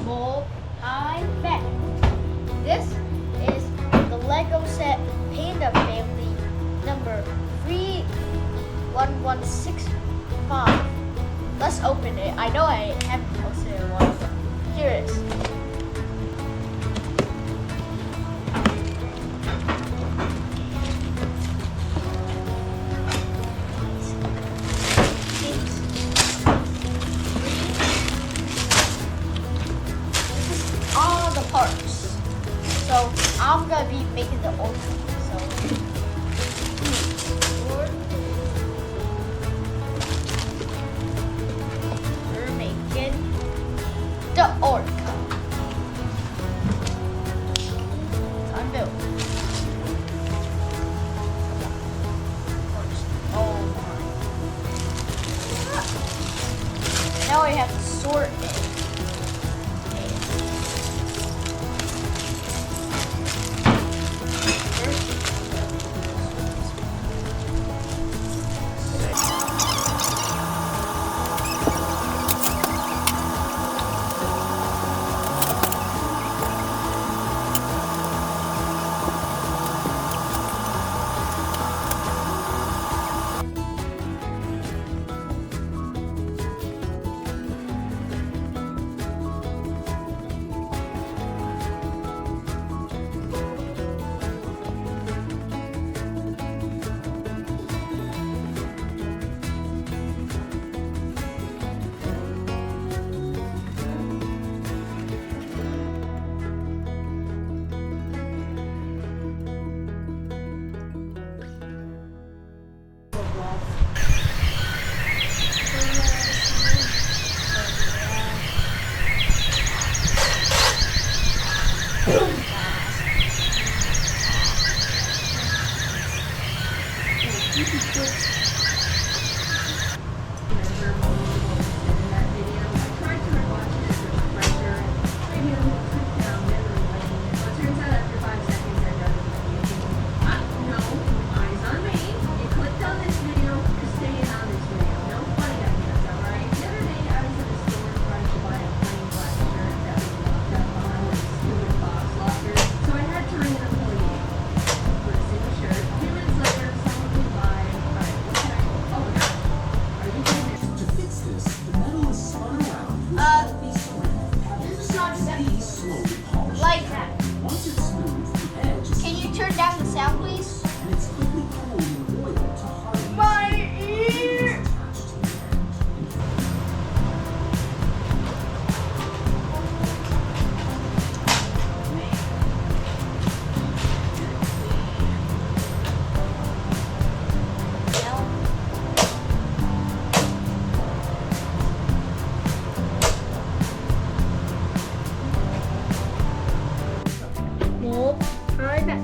Well, I'm back. This is the Lego set Panda Family number 31165. Let's open it. I know I haven't posted it in a while, but here it is. All the parts. So I'm gonna be making the orca. So we're making the orca. Time built. Oh my. Now we have to sort it. Like that. Can you turn down the sound, please? My ear. Well, I'm back.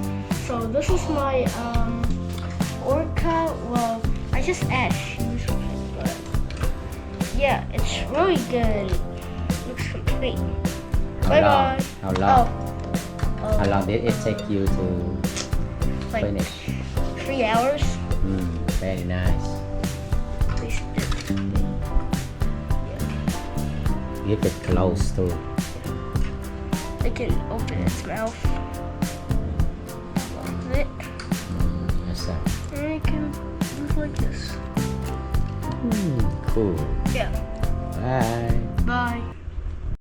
So this is my orca. Well, I just add shoes on it, but yeah, it's really good. Looks complete. Bye bye. How long? Oh, How long did it take you to like finish? 3 hours. Very nice. Please do. Keep it close too. It can open its mouth. Close it. Yes, sir. And it can move like this. Cool. Yeah. Bye. Bye.